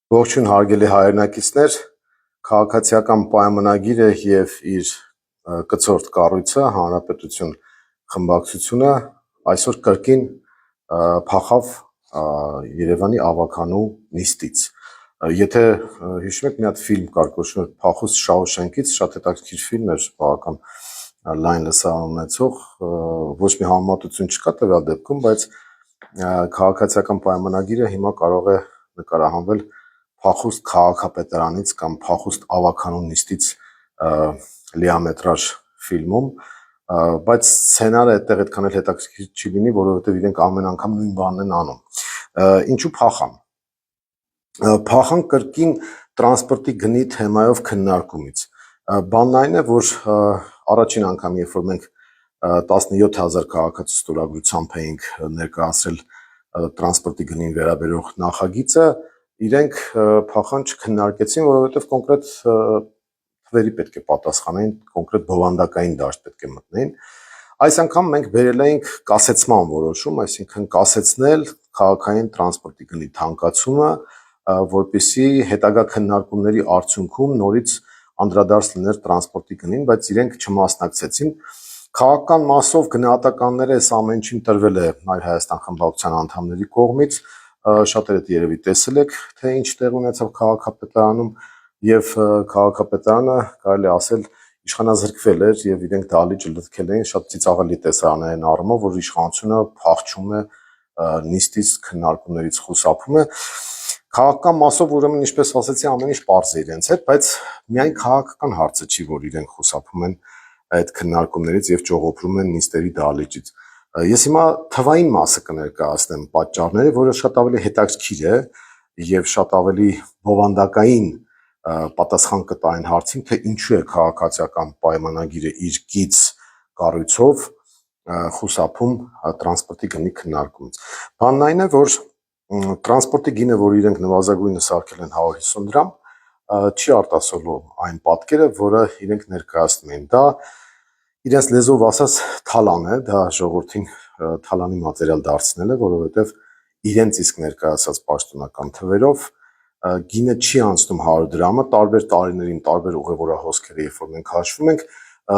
Ողջույն հարգելի հայրենակիցներ, քաղաքացիական պայմանագիրը եւ իր կցորդ կառույցը Հանրապետություն խմբակցությունը այսօր կրկին փախավ Երևանի ավականու նիստից։ Եթե հիշում եք, մի հատ ֆիլմ կար, կոչվում էր Փախուստ Շաուշենկից, շատ հետաքրքիր ֆիլմ էր, բավական լայն լսարան ունեցող, ոչ մի համեմատություն չկա տվյալ դեպքում, բայց քաղաքացիական պայմանագիրը հիմա կարող է նկարահանվել Փախուստ քաղաքապետարանից կամ Փախուստ ավականու նիստից լիամետրաժ ֆիլմում, բայց սցենարը այդտեղ այդքան էլ հետաքրքիր չի լինի, որովհետև իրենք ամեն անգամ նույն բանն են անում։ Ինչու փախան։ Փախան կրկին տրանսպորտի գնի թեմայով քննարկումից։ Բանն այն է, որ առաջին անգամ, երբ որ մենք 17000 քաղաքացի ստորագրությամբ էինք ներկայացրել տրանսպորտի գնին վերաբերող նախագիծը, իրենք փախան չքննարկեցին, որովհետև կոնկրետ թվերի պետք է պատասխանեին, կոնկրետ բովանդակային դաշտ պետք է մտնեին։ Այս անգամ մենք բերել էինք կասեցման որոշում, այսինքն կասեցնել քաղաքային տրանսպորտի գնի թանկացումը, որպեսզի հետագա քննարկումների արդյունքում նորից անդրադարձ լիներ տրանսպորտի գնին, բայց իրենք չմասնակցեցին։ Քաղաքական մասով գնահատականները այս ամեն ինչին տրվել է Մայր Հայաստան խմբակցության անդամների կողմից, շատերը երևի տեսել եք, թե ինչ տեղ ունեցավ քաղաքապետարանում, եւ քաղաքապետարանը կարելի ասել իշխանազրկվել էր եւ իրենք դահլիճը լքել էին շատ ծիծաղելի տեսարանային առումով, որ իշխանությունը փախչում է նիստից քննարկումներից խուսափում է։ Քաղաքական մասով ուրեմն ինչպես ասացի, ամեն ինչ պարզ է իրենց հետ, բայց միայն քաղաքական հարցը չի, որ իրենք խուսափում են այդ քննարկումներից եւ ճողոփրում են նիստերի դահլիճից։ Ես հիմա թվային մասը կներկայացնեմ պատճառները, որը շատ ավելի հետաքրքիր է եւ շատ ավելի բովանդակային պատասխան կտա այն հարցին, թե ինչու է քաղաքացիական պայմանագիրը իր գիծ կառույցով խուսափում տրանսպորտի գնի քննարկումից։ Բանն այն է, որ տրանսպորտի գինը, որ իրենք նվազագույնը սարքել են 150 դրամ, չի արտասովոր այն պատկերը, որը իրենք ներկայացնում են։ Դա իրենց լեզվով ասած թալան է, դա ժողովրդին թալանի մատերիալ դարձնել է, որովհետև իրենց իսկ ներկայացած պաշտոնական թվերով գինը չի անցնում 100 դրամը, տարբեր տարիներին տարբեր ուղևորահոսքերը, երբ որ մենք հաշվում ենք,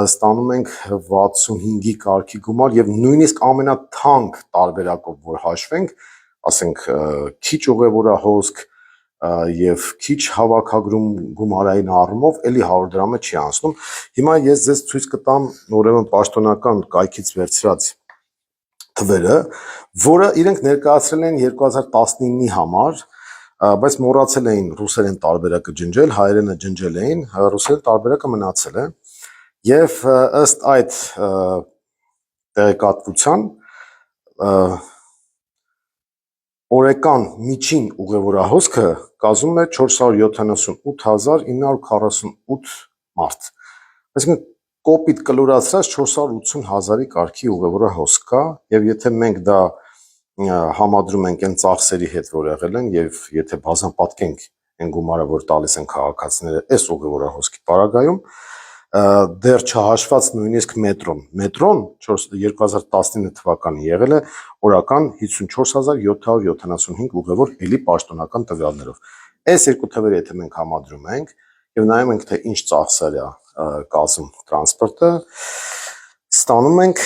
ստանում ենք 65-ի կարգի գումար եւ նույնիսկ ամենաթանկ տարբերակով որ հաշվենք, ասենք քիչ ուղևորահոսք եւ քիչ հավաքագրում գումարային առումով էլի 100 դրամը չի անցնում։ Հիմա ես ձեզ ցույց կտամ ուրեմն պաշտոնական կայքից վերցրած թվերը, որը իրենք ներկայացրել են 2019-ի համար, բայց մոռացել էին ռուսերեն տարբերակը ջնջել, հայերենը ջնջել էին, ռուսերեն տարբերակը մնացել է եւ ըստ այդ տեղեկատվության օրեկան միջին ուղևորահոսքը կազմում է 478948 մարդ։ Այսինքն կոպիտ կլորացրած 480,000-ի կարգի ուղևորահոսք կա եւ եթե մենք դա համադրում ենք այն ծախսերի հետ, որ եղել են եւ եթե բազմապատկենք այն գումարը, որ տալիս են քաղաքացիները այս ուղևորահոսքի պարագայում, դեռ չհաշված նույնիսկ մետրոն 2019 թվականին եղել է օրական 54775 ուղևոր էլի պաշտոնական տվյալներով։ Այս երկու թվերը եթե մենք համադրում ենք եւ նայում ենք թե ինչ ծախսեր է կազմում տրանսպորտը, ստանում ենք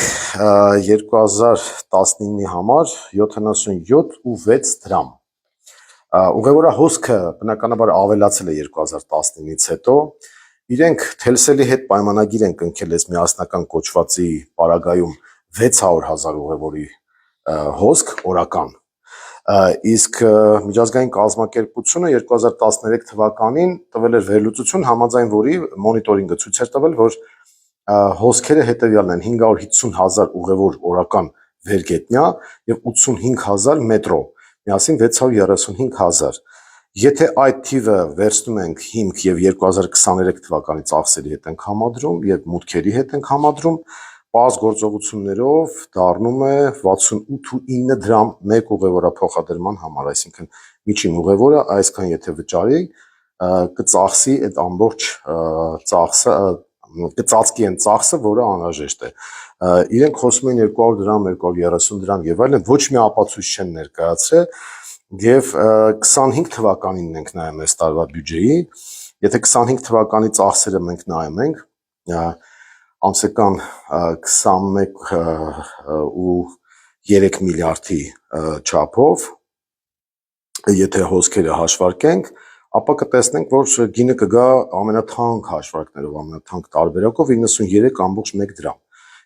2019-ի համար 77.6 դրամ։ Ուղևորահոսքը բնականաբար ավելացել է 2019-ից հետո։ Իրենք Թելսելի հետ պայմանագիր են կնքել այս միասնական կոչվածի պարագայում 600,000 ուղևորի հոսք օրական։ Իսկ միջազգային կազմակերպությունը 2013 թվականին տվել էր վերլուծություն, համաձայն որի մոնիտորինգը ցույց էր տվել, որ հոսքերը հետևյալն են 550,000 ուղևոր օրական վերգետնյա եւ 85,000 մետրո, միասին 635,000։ Եթե այդ թիվը վերցնում ենք հիմք եւ 2023 թվականի ծախսերի հետ ենք համադրում եւ մուտքերի հետ ենք համադրում, պարզ գործողություններով դառնում է 68.9 դրամ մեկ ուղևորափոխադրման համար, այսինքն միջին ուղևորը այսքան եթե վճարի, կծախսի այդ ամբողջ ծախսը, կծածկի այն ծախսը, որը անհրաժեշտ է։ Իրենք խոսում են 200 դրամ, 230 դրամ եւ այլն, ոչ մի ապացույց չեն ներկայացրել, Եվ 25 թվականին ենք նայում այս տարվա բյուջեի, եթե 25 թվականի ծախսերը մենք նայում ենք, ամսական 21.3 միլիարդի չափով, եթե հոսքերը հաշվարկենք, ապա կտեսնենք, որ գինը կգա ամենաթանկ հաշվարկներով, ամենաթանկ տարբերակով 93.1 դրամ։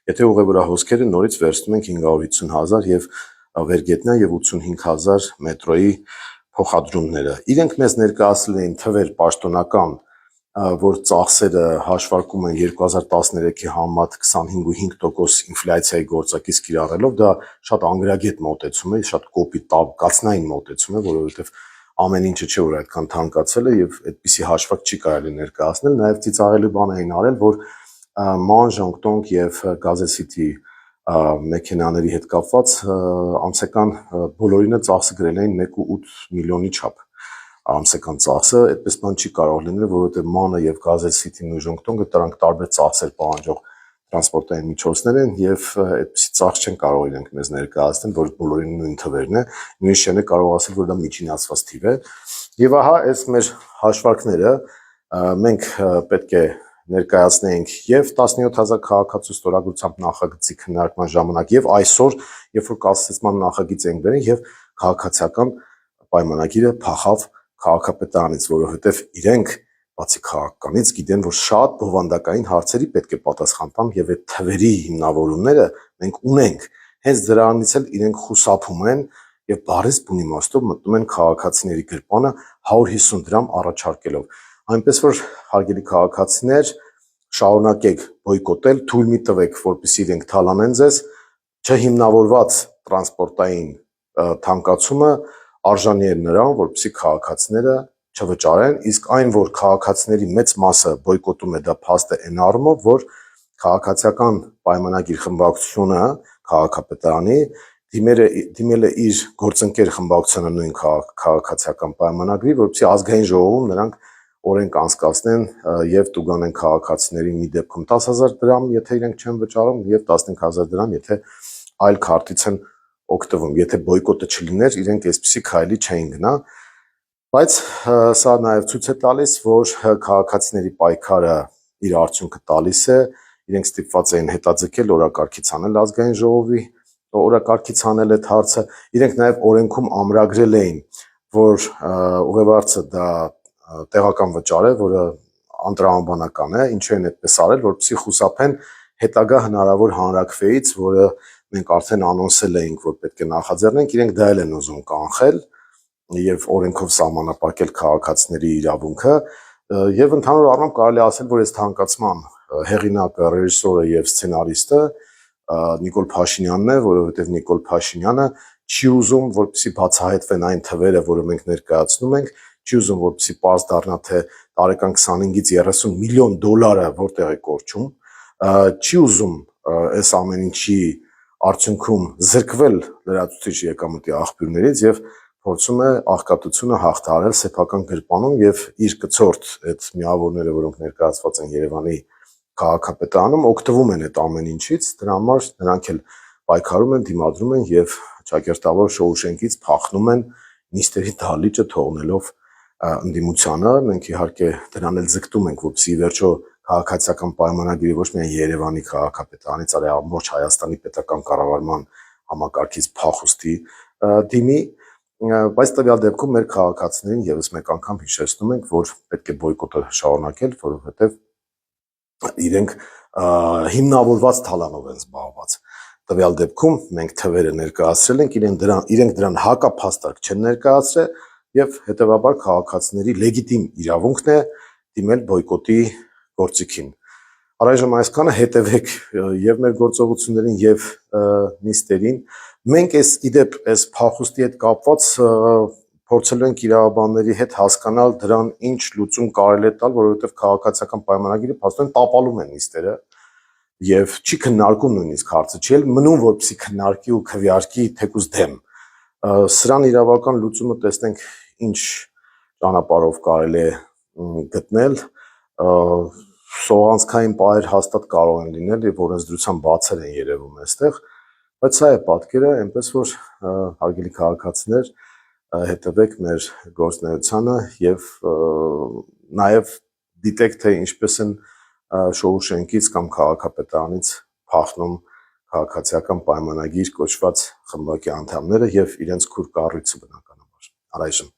Եթե ուղևորահոսքերը նորից վերցնում ենք 550,000 եւ վերգետնյա եւ 85,000 մետրոյի փոխադրումները։ Իրենք մեզ ներկայացրել էին թվեր պաշտոնական, որ ծախսերը հաշվարկում են 2013-ի համեմատ 25.5% ինֆլյացիայի գործակից կիրառելով, դա շատ անգրագետ մոտեցում է, շատ կոպիտ տակածնային մոտեցում է, որովհետեւ ամեն ինչը չէ որ այդքան թանկացել է եւ այդպիսի հաշվարկ չի կարելի ներկայացնել, նաեւ ծիծաղելի բան էին արել, որ ման ժոնգտոնգ եւ գազեսիթի մեքենաների հետ կապված ամսական բոլորինը ծախսը գրել էին 1.8 միլիոնի չափ ամսական ծախսը, այդպես բան չի կարող լինել, որովհետեւ մանը եւ գազեսիթին ու ժոնգտոնգը դրանք տարբեր ծախսեր պահանջող տրանսպորտային միջոցներ են եւ այդպիսի ծախս չեն կարող իրենք մեզ ներկայացնել, որ բոլորին նույն թվերն է, նույնիսկ չեն կարող ասել, որ դա միջինացված թիվ է։ Եվ ահա այս մեր հաշվարկները մենք պետք է ներկայացնենք եւ 17,000 քաղաքացու ստորագրությամբ նախագծի քննարկման ժամանակ եւ այսօր, երբ որ կասեցման նախագիծ ենք բերել եւ քաղաքացիական պայմանագիրը փախավ քաղաքապետարանից, որովհետեւ իրենք բացի քաղաքականից գիտեն, որ շատ բովանդակային հարցերի պետք է պատասխան տան եւ այդ թվերի հիմնավորումները մենք ունենք։ Հենց դրանից էլ իրենք խուսափում են եւ բարես բուն իմաստով մտնում են քաղաքացիների գրպանը 150 դրամ առաջարկելով։ Այնպես որ հարգելի քաղաքացիներ, շարունակեք բոյկոտել, թույլ մի տվեք, որպեսզի իրենք թալանեն ձեզ, չհիմնավորված տրանսպորտային թանկացումը արժանի է նրան, որպեսզի քաղաքացիները չվճարեն, իսկ այն, որ քաղաքացիների մեծ մասը բոյկոտում է, դա փաստ է այն առումով, որ քաղաքացիական պայմանագիր խմբակցությունը քաղաքապետարանի դիմել է իր գործընկեր խմբակցությանը նույն քաղաքացիական պայմանագրի, որպեսզի ազգային ժողովում նրանք օրենք անցկացնեն եւ տուգանեն քաղաքացիներին մի դեպքում 10,000 դրամ, եթե իրենք չեն վճարում, եւ 15,000 դրամ, եթե այլ քարտից են օգտվում։ Եթե բոյկոտը չլիներ, իրենք այսպիսի քայլի չէին գնա, բայց սա նաեւ ցույց է տալիս, որ քաղաքացիների պայքարը իր արդյունքը տալիս է, իրենք ստիպված էին հետաձգել օրակարգից անել ազգային ժողովի օրակարգից անել այդ հարցը, իրենք նաեւ օրենքում ամրագրել էին, որ ուղևորցը դա տեղական վճար է, որը անտրամաբանական է, ինչու են այդպես արել, որպեսզի խուսափեն հետագա հնարավոր հանրաքվեից, որը մենք արդեն անոնսել էինք, որ պետք է նախաձեռնենք, իրենք դա էլ են ուզում կանխել եւ օրենքով սահմանապակել քաղաքացիների իրավունքը եւ ընդհանուր առմամբ կարելի ասել, որ այս թանկացման հեղինակը, ռեժիսորը եւ սցենարիստը Նիկոլ Փաշինյանն է, որովհետեւ Նիկոլ Փաշինյանը չի ուզում, որպեսզի բացահայտվեն այն թվերը, որը մենք ներկայացնում ենք, չի ուզում, որպեսզի պարզ դառնա, թե տարեկան 25-ից 30 միլիոն դոլարը որտեղ է կորչում, չի ուզում այս ամեն ինչի արդյունքում զրկվել լրացուցիչ եկամտի աղբյուրներից եւ փորձում է աղքատությունը հաղթահարել սեփական գրպանում եւ իր կցորդ այդ միավորները, որոնք ներկայացված են Երևանի քաղաքապետարանում, օգտվում են այդ ամեն ինչից, դրա համար նրանք էլ պայքարում են, դիմադրում են եւ ճակերտավոր Շոուշենկից փախնում են նիստերի դահլիճը թողնելով ընդդիմությանը։ Մենք իհարկե դրան էլ ձգտում ենք, որպեսզի վերջո քաղաքացիական պայմանագիրը ոչ միայն Երևանի քաղաքապետարանից, այլ ամբողջ Հայաստանի պետական կառավարման համակարգից փախուստի դիմի, բայց տվյալ դեպքում մեր քաղաքացիներին եւս մեկ անգամ հիշեցնում ենք, որ պետք է բոյկոտը շարունակել, որովհետեւ իրենք հիմնավորված թալանով են զբաղված։ Տվյալ դեպքում մենք թվերը ներկայացրել ենք, իրենք դրան հակափաստարկ չեն ներկայացրել եւ հետեւաբար քաղաքացիների լեգիտիմ իրավունքն է դիմել բոյկոտի գործիքին։ Առայժմ այսքանը, հետևեք եւ մեր գործողություններին եւ նիստերին։ Մենք իդեպ այս փախուստի հետ կապված փորձելու ենք իրավաբանների հետ հասկանալ դրան ինչ լուծում կարելի է տալ, որովհետեւ քաղաքացիական պայմանագիրը փաստորեն տապալում են նիստերը եւ չի քննարկում նույնիսկ հարցը, չի էլ մնում, որպեսզի քննարկի ու քվեարկի թեկուզ դեմ։ Սրան իրավական լուծումը տեսնենք ինչ ճանապարհով կարելի է գտնել, սողանցքային պահեր հաստատ կարող են լինել եւ օրենսդրության բացեր են երևում այստեղ, բայց սա է պատկերը, այնպես որ հարգելի քաղաքացիներ, հետևեք մեր գործունեությանը եւ նաեւ դիտեք թե ինչպես են շոուշենկից կամ քաղաքապետարանից փախնում քաղաքացիական պայմանագիր կոչված խմբակի անդամները եւ իրենց քուր կառույցը բնականաբար առայժմ